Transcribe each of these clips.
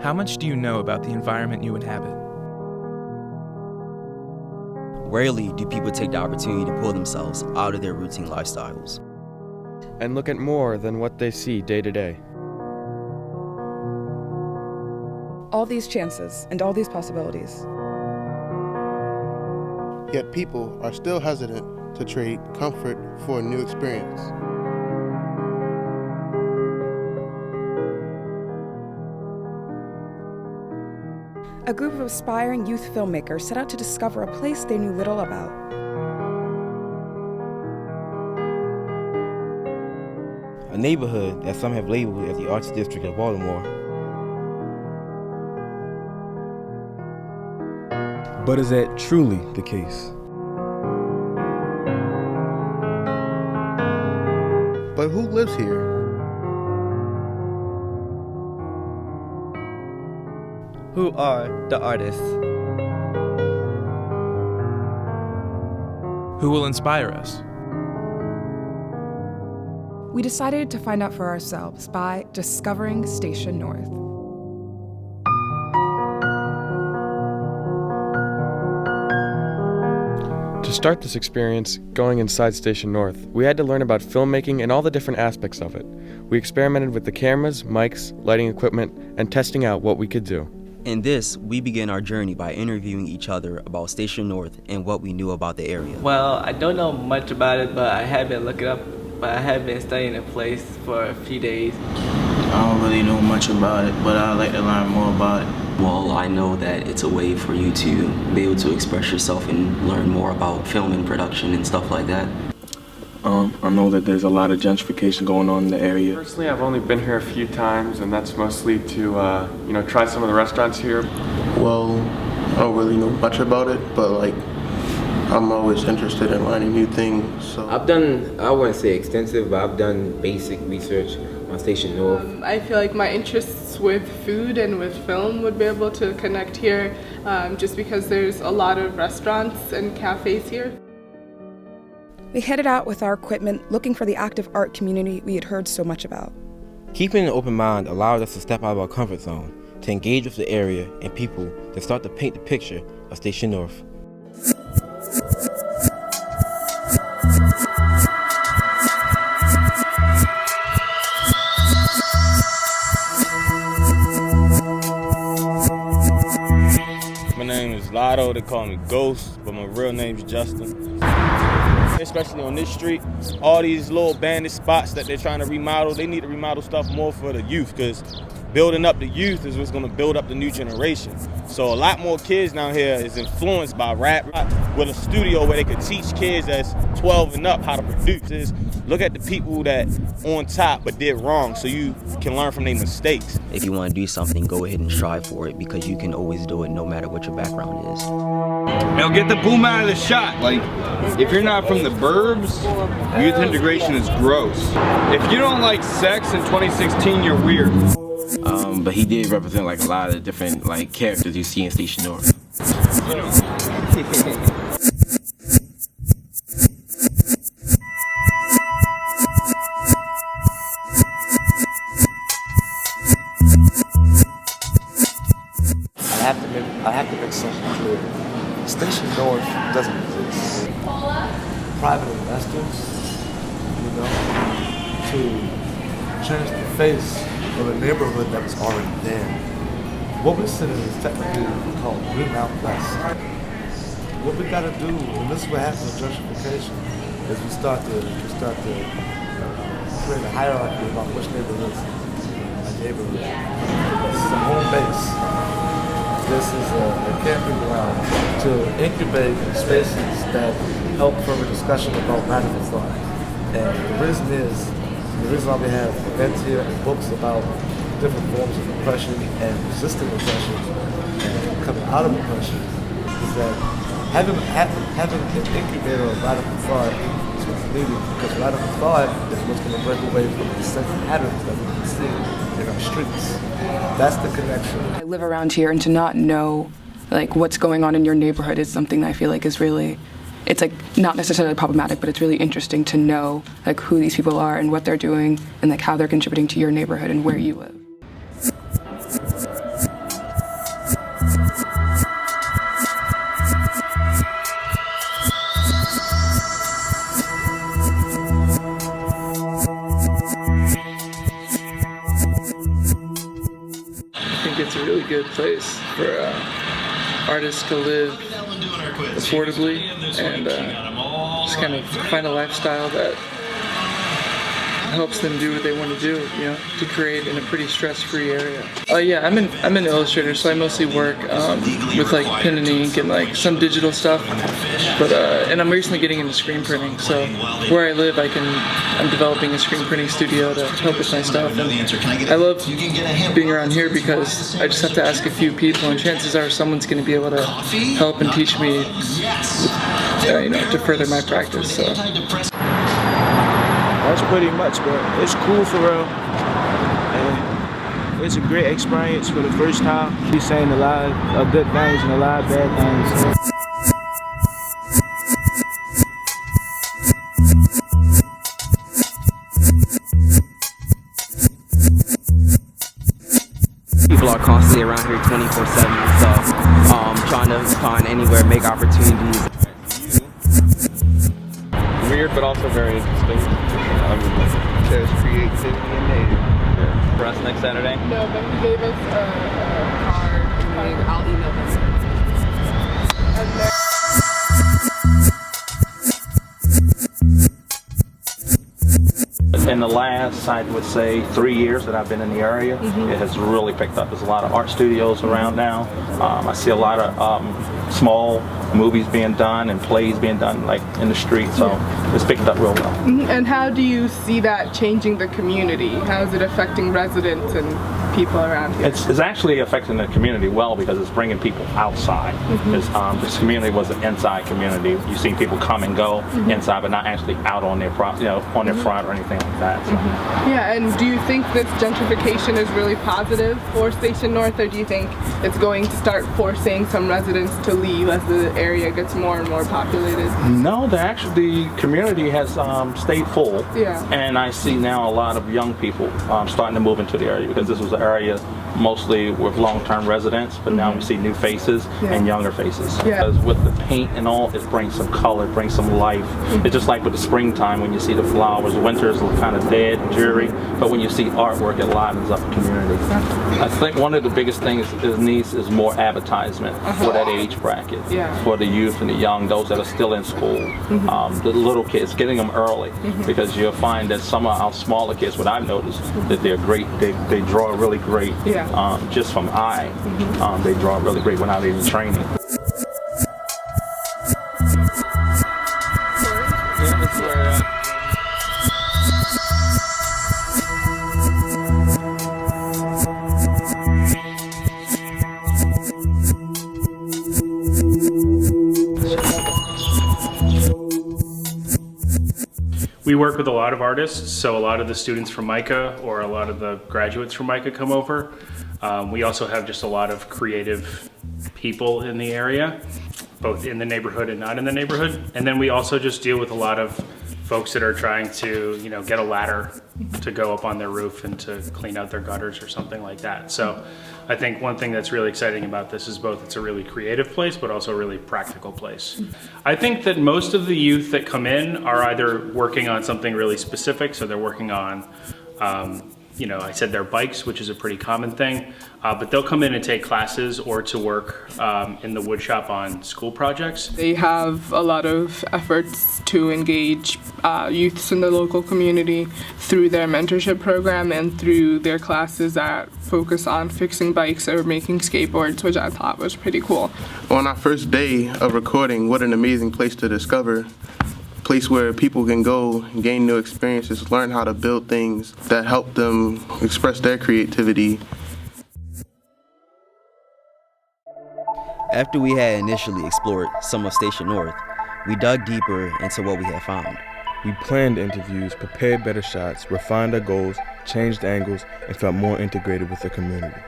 How much do you know about the environment you inhabit? Rarely do people take the opportunity to pull themselves out of their routine lifestyles and look at more than what they see day to day. All these chances and all these possibilities. Yet people are still hesitant to trade comfort for a new experience. A group of aspiring youth filmmakers set out to discover a place they knew little about. A neighborhood that some have labeled as the Arts District of Baltimore. But is that truly the case? But who lives here? Who are the artists? Who will inspire us? We decided to find out for ourselves by discovering Station North. To start this experience, going inside Station North, we had to learn about filmmaking and all the different aspects of it. We experimented with the cameras, mics, lighting equipment, and testing out what we could do. In this, we began our journey by interviewing each other about Station North and what we knew about the area. Well, I don't know much about it, but I have been looking up, but I have been studying the place for a few days. I don't really know much about it, but I'd like to learn more about it. Well, I know that it's a way for you to be able to express yourself and learn more about film and production and stuff like that. I know that there's a lot of gentrification going on in the area. Personally, I've only been here a few times, and that's mostly to, try some of the restaurants here. Well, I don't really know much about it, but I'm always interested in learning new things. So I've done, I wouldn't say extensive, but I've done basic research on Station North. I feel like my interests with food and with film would be able to connect here, just because there's a lot of restaurants and cafes here. We headed out with our equipment, looking for the active art community we had heard so much about. Keeping an open mind allowed us to step out of our comfort zone, to engage with the area and people to start to paint the picture of Station North. My name is Lotto, they call me Ghost, but my real name's Justin. Especially on this street, all these little bandit spots that they're trying to remodel, they need to remodel stuff more for the youth, because building up the youth is what's going to build up the new generation. So a lot more kids down here is influenced by rap, with a studio where they could teach kids that's 12 and up how to produce. Look at the people that on top but did wrong, so you can learn from their mistakes. If you want to do something, go ahead and strive for it, because you can always do it no matter what your background is. Now get the boom out of the shot. Like, if you're not from the burbs, youth integration is gross. If you don't like sex in 2016, you're weird. But he did represent a lot of the different characters you see in Station North. I have to make something clear. Station North doesn't exist. Private investors, to change the face of a neighborhood that was already there. What we're sitting is technically called Greenmount West. What we gotta do, and this is what happens with gentrification, is we start to create a hierarchy about which neighborhoods a neighborhood. This is a home base. This is a camping ground to incubate spaces that help further discussion about radical thought. And the reason why we have events here and books about different forms of oppression and resisting oppression and coming out of oppression is that having an incubator of radical thought is what's needed, because radical thought is what's going to break away from the central patterns that we can see in our streets. That's the connection. I live around here, and to not know what's going on in your neighborhood is something that I feel like is really, it's not necessarily problematic, but it's really interesting to know who these people are and what they're doing and how they're contributing to your neighborhood and where you live. it's a really good place for artists to live affordably and just kind of find a lifestyle that helps them do what they want to do, you know, to create in a pretty stress-free area. Yeah, I'm an illustrator, so I mostly work with like pen and ink and like some digital stuff. But and I'm recently getting into screen printing. So where I live, I'm developing a screen printing studio to help with my stuff. And I love being around here because I just have to ask a few people, and chances are someone's going to be able to help and teach me, you know, to further my practice. So. That's pretty much, but it's cool for real. And it's a great experience for the first time. He's saying a lot of good things and a lot of bad things. People are constantly around here 24/7, so trying to find anywhere, make opportunities. Weird, but also very interesting. There's creativity in there. Yeah. For us next Saturday? No, but he gave us a card. I'll email them. In the last, I would say, 3 years that I've been in the area, it has really picked up. There's a lot of art studios around now. I see a lot of small movies being done and plays being done like in the street, so it's picked up real well. And how do you see that changing the community? How is it affecting residents and people around here? It's actually affecting the community well because it's bringing people outside. This community was an inside community. You see people come and go inside, but not actually out on their on their front or anything like that. So. Yeah, and do you think this gentrification is really positive for Station North, or do you think it's going to start forcing some residents to leave as the area gets more and more populated? No, the community has stayed full. Yeah. And I see now a lot of young people starting to move into the area because this was an area mostly with long-term residents, but now we see new faces and younger faces. Because with the paint and all, it brings some color, it brings some life. It's just like with the springtime when you see the flowers. Winters look kind of dead and dreary, but when you see artwork, it livens up the community. I think one of the biggest things it needs is more advertisement for that age bracket, for the youth and the young, those that are still in school, the little kids, getting them early, because you'll find that some of our smaller kids, what I've noticed, that they're great, they draw really great, just from eye, they draw really great without even training. We work with a lot of artists, so a lot of the students from MICA or a lot of the graduates from MICA come over. We also have just a lot of creative people in the area, both in the neighborhood and not in the neighborhood. And then we also just deal with a lot of folks that are trying to, you know, get a ladder to go up on their roof and to clean out their gutters or something like that. So I think one thing that's really exciting about this is both it's a really creative place, but also a really practical place. I think that most of the youth that come in are either working on something really specific, so they're working on, you know, I said their bikes, which is a pretty common thing, but they'll come in and take classes or to work in the wood shop on school projects. They have a lot of efforts to engage youths in the local community through their mentorship program and through their classes that focus on fixing bikes or making skateboards, which I thought was pretty cool. On our first day of recording, what an amazing place to discover. Place where people can go, gain new experiences, learn how to build things that help them express their creativity. After we had initially explored some of Station North, we dug deeper into what we had found. We planned interviews, prepared better shots, refined our goals, changed angles, and felt more integrated with the community.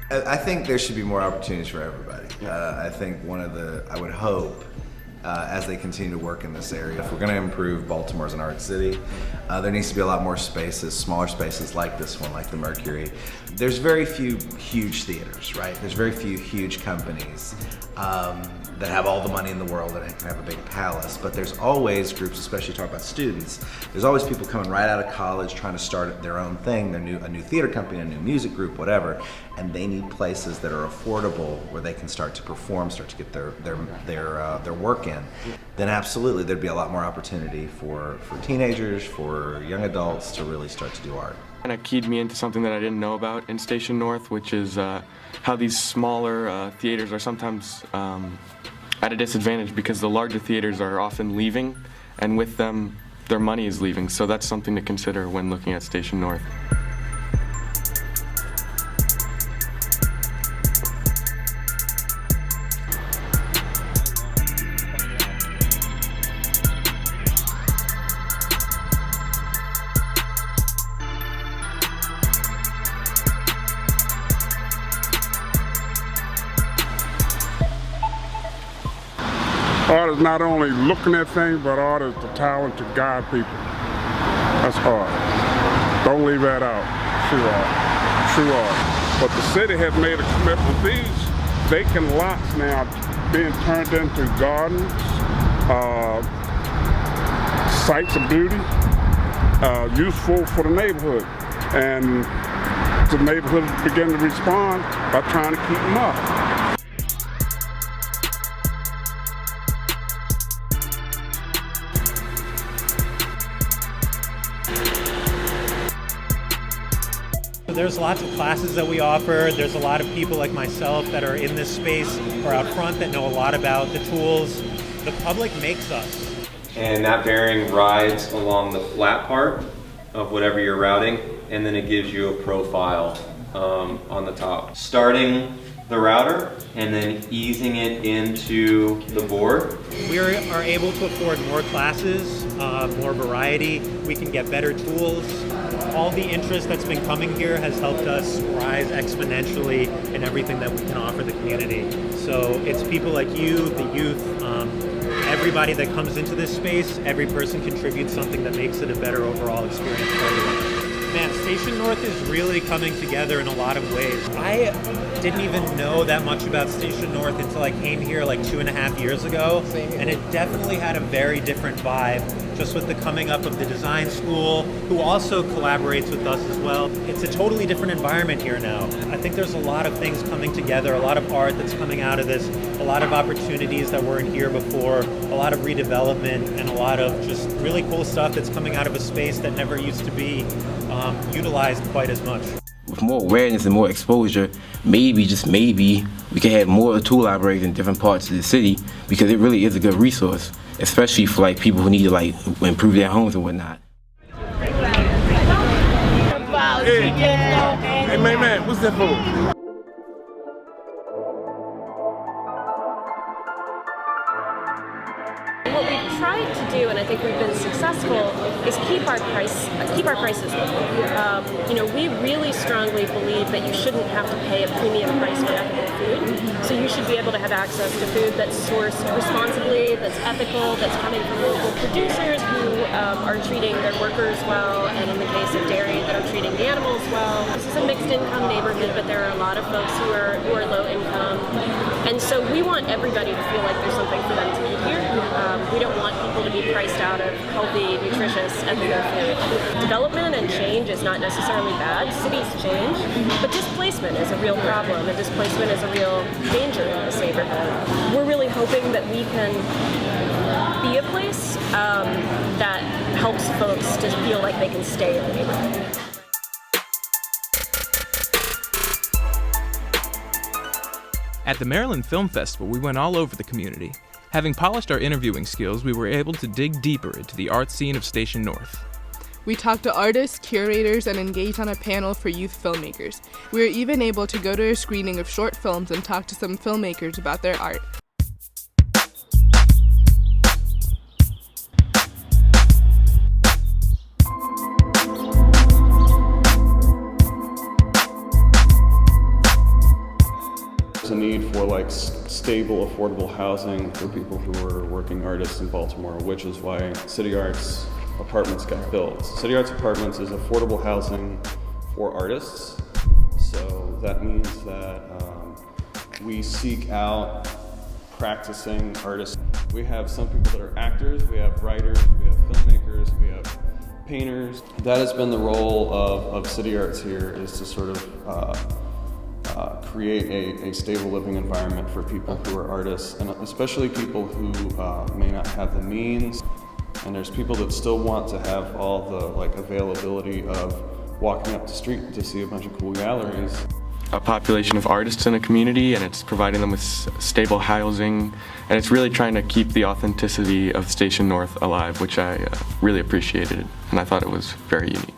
I think there should be more opportunities for everybody. I think I would hope as they continue to work in this area. If we're going to improve Baltimore as an art city, there needs to be a lot more spaces, smaller spaces like this one, like the Mercury. There's very few huge theaters, right? There's very few huge companies that have all the money in the world and can have a big palace, but there's always groups, especially talk about students, there's always people coming right out of college trying to start their own thing, a new theater company, a new music group, whatever, and they need places that are affordable where they can start to perform, start to get their work in. Then absolutely there'd be a lot more opportunity for teenagers, for young adults to really start to do art. Kind of keyed me into something that I didn't know about in Station North, which is how these smaller theaters are sometimes at a disadvantage because the larger theaters are often leaving, and with them, their money is leaving. So that's something to consider when looking at Station North. Art is not only looking at things, but art is the talent to guide people. That's art. Don't leave that out. True art. True art. But the city has made a commitment. These vacant lots now being turned into gardens, sites of beauty, useful for the neighborhood. And the neighborhood begin to respond by trying to keep them up. There's lots of classes that we offer. There's a lot of people like myself that are in this space or out front that know a lot about the tools. The public makes us. And that bearing rides along the flat part of whatever you're routing, and then it gives you a profile on the top. Starting the router and then easing it into the board. We are able to afford more classes, more variety. We can get better tools. All the interest that's been coming here has helped us rise exponentially in everything that we can offer the community. So it's people like you, the youth, everybody that comes into this space, every person contributes something that makes it a better overall experience for everyone. Man, Station North is really coming together in a lot of ways. I didn't even know that much about Station North until I came here like 2.5 years ago, and it definitely had a very different vibe, just with the coming up of the design school, who also collaborates with us as well. It's a totally different environment here now. I think there's a lot of things coming together, a lot of art that's coming out of this, a lot of opportunities that weren't here before, a lot of redevelopment, and a lot of just really cool stuff that's coming out of a space that never used to be utilized quite as much. With more awareness and more exposure, maybe, just maybe, we can have more tool libraries in different parts of the city, because it really is a good resource, especially for like people who need to like improve their homes and whatnot. Hey man, what's that for? What we've tried to do, and I think we've been successful, is keep our prices low. We really strongly believe that you shouldn't have to pay a premium price for ethical food. So you should be able to have access to food that's sourced responsibly, that's ethical, that's coming from local producers who are treating their workers well, and in the case of dairy, that are treating the animals well. This is a mixed income neighborhood, but there are a lot of folks who are low income, and so we want everybody to feel like there's something for them to eat here. We don't want people to be priced out of healthy, nutritious, ethical food. Development and change is not necessarily bad. Cities change, but displacement is a real problem, and displacement is a real danger in this neighborhood. We're really hoping that we can be a place that helps folks to feel like they can stay in the neighborhood. At the Maryland Film Festival, we went all over the community. Having polished our interviewing skills, we were able to dig deeper into the art scene of Station North. We talked to artists, curators, and engaged on a panel for youth filmmakers. We were even able to go to a screening of short films and talk to some filmmakers about their art. There's a need for like stable, affordable housing for people who are working artists in Baltimore, which is why City Arts Apartments got built. City Arts Apartments is affordable housing for artists, so that means that we seek out practicing artists. We have some people that are actors, we have writers, we have filmmakers, we have painters. That has been the role of City Arts here, is to sort of create a stable living environment for people who are artists, and especially people who may not have the means. And there's people that still want to have all the availability of walking up the street to see a bunch of cool galleries. A population of artists in a community, and it's providing them with stable housing, and it's really trying to keep the authenticity of Station North alive, which I really appreciated, and I thought it was very unique.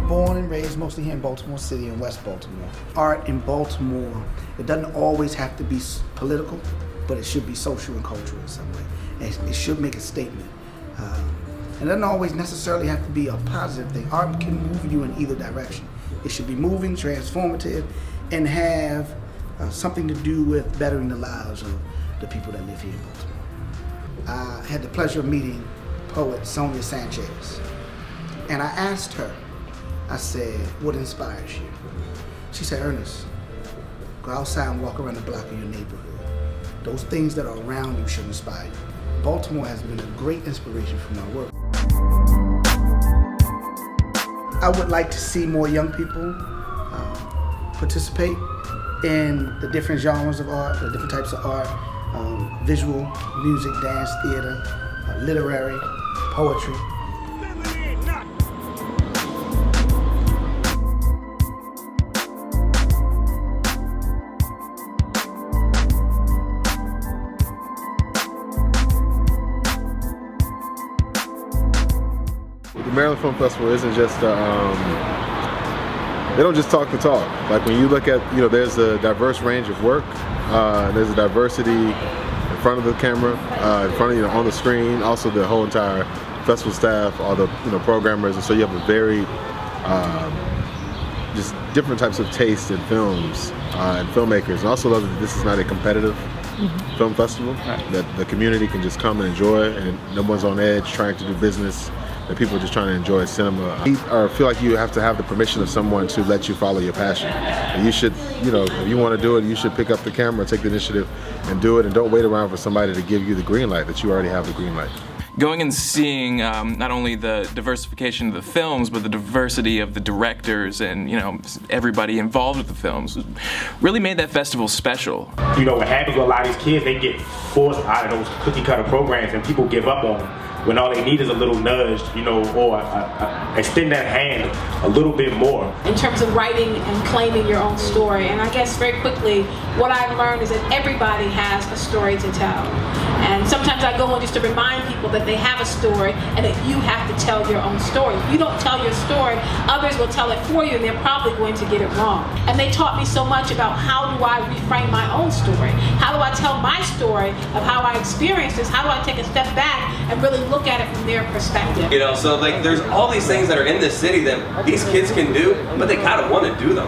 Born and raised mostly here in Baltimore City and West Baltimore. Art in Baltimore, it doesn't always have to be political, but it should be social and cultural in some way. It should make a statement. It doesn't always necessarily have to be a positive thing. Art can move you in either direction. It should be moving, transformative, and have something to do with bettering the lives of the people that live here in Baltimore. I had the pleasure of meeting poet Sonia Sanchez, and I asked her, I said, what inspires you? She said, Ernest, go outside and walk around the block of your neighborhood. Those things that are around you should inspire you. Baltimore has been a great inspiration for my work. I would like to see more young people participate in the different genres of art, the different types of art, visual, music, dance, theater, literary, poetry. The Maryland Film Festival isn't just, they don't just talk the talk. Like when you look at, there's a diverse range of work, there's a diversity in front of the camera, in front of, on the screen, also the whole entire festival staff, all the, programmers, and so you have a very, just different types of taste in films and filmmakers. And also love that this is not a competitive film festival, that the community can just come and enjoy, and no one's on edge trying to do business. That people are just trying to enjoy cinema. I feel like you have to have the permission of someone to let you follow your passion. And you should, if you want to do it, you should pick up the camera, take the initiative, and do it. And don't wait around for somebody to give you the green light, that you already have the green light. Going and seeing not only the diversification of the films, but the diversity of the directors and everybody involved with the films really made that festival special. What happens with a lot of these kids, they get forced out of those cookie cutter programs and people give up on them. When all they need is a little nudge, or extend that hand a little bit more. In terms of writing and claiming your own story, and I guess very quickly, what I've learned is that everybody has a story to tell. And sometimes I go on just to remind people that they have a story and that you have to tell your own story. If you don't tell your story, others will tell it for you and they're probably going to get it wrong. And they taught me so much about how do I reframe my own story? How do I tell my story of how I experienced this? How do I take a step back and really look at it from their perspective? So there's all these things that are in this city that these kids can do, but they kind of want to do them.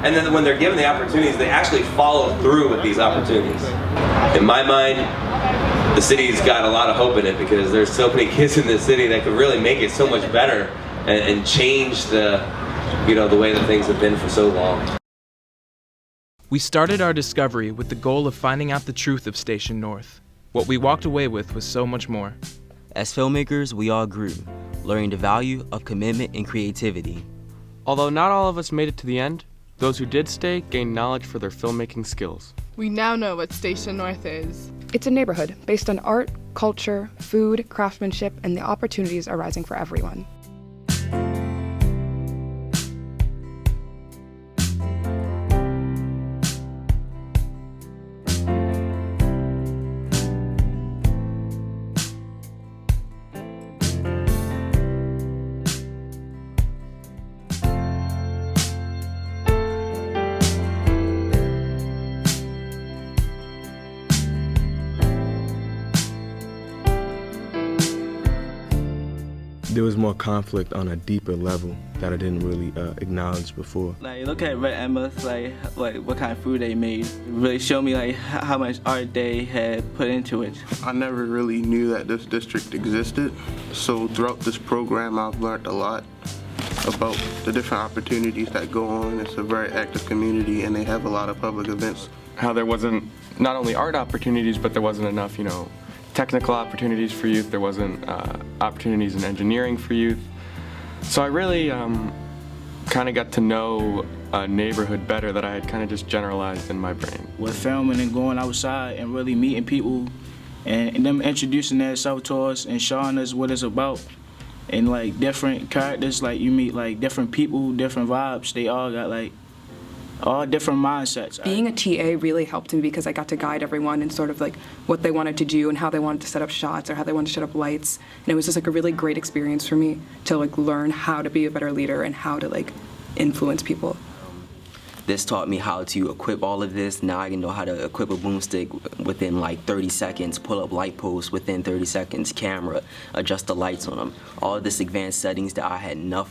And then when they're given the opportunities, they actually follow through with these opportunities. In my mind, the city's got a lot of hope in it because there's so many kids in this city that could really make it so much better and change the way that things have been for so long. We started our discovery with the goal of finding out the truth of Station North. What we walked away with was so much more. As filmmakers, we all grew, learning the value of commitment and creativity. Although not all of us made it to the end, those who did stay gained knowledge for their filmmaking skills. We now know what Station North is. It's a neighborhood based on art, culture, food, craftsmanship, and the opportunities arising for everyone. there was more conflict on a deeper level that I didn't really acknowledge before. Like, look at Red Embers, like what kind of food they made. It really showed me like how much art they had put into it. I never really knew that this district existed, so throughout this program I've learned a lot about the different opportunities that go on. It's a very active community and they have a lot of public events. How there wasn't not only art opportunities, but there wasn't enough, technical opportunities for youth. There wasn't opportunities in engineering for youth. So I really kind of got to know a neighborhood better that I had kind of just generalized in my brain. With filming and going outside and really meeting people and them introducing themselves to us and showing us what it's about. And like different characters, like you meet like different people, different vibes. They all got like all different mindsets. Being a TA really helped me because I got to guide everyone in sort of like what they wanted to do and how they wanted to set up shots or how they wanted to set up lights. And it was just like a really great experience for me to like learn how to be a better leader and how to like influence people. This taught me how to equip all of this. Now I can know how to equip a boomstick within like 30 seconds, pull up light posts within 30 seconds, camera, adjust the lights on them. All of this advanced settings that I had no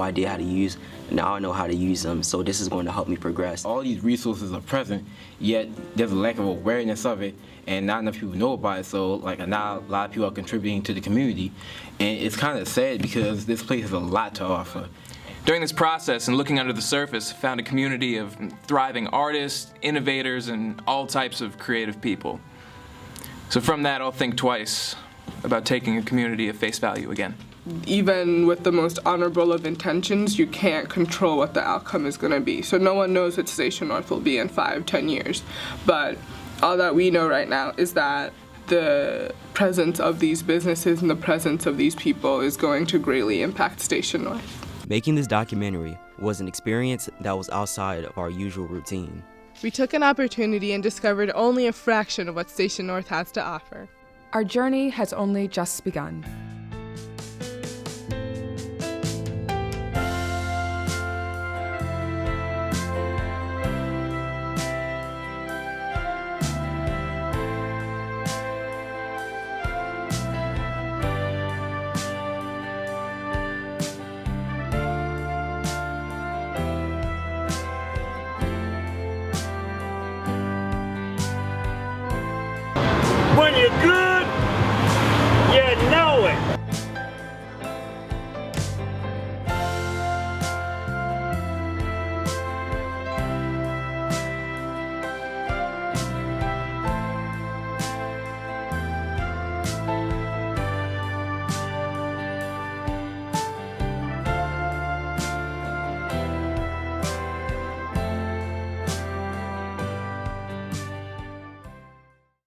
idea how to use. Now I know how to use them, so this is going to help me progress. All these resources are present, yet there's a lack of awareness of it, and not enough people know about it, so like now a lot of people are contributing to the community, and it's kind of sad because this place has a lot to offer. During this process and looking under the surface, I found a community of thriving artists, innovators, and all types of creative people. So from that, I'll think twice about taking a community at face value again. Even with the most honorable of intentions, you can't control what the outcome is going to be. So no one knows what Station North will be in 5-10 years. But all that we know right now is that the presence of these businesses and the presence of these people is going to greatly impact Station North. Making this documentary was an experience that was outside of our usual routine. We took an opportunity and discovered only a fraction of what Station North has to offer. Our journey has only just begun.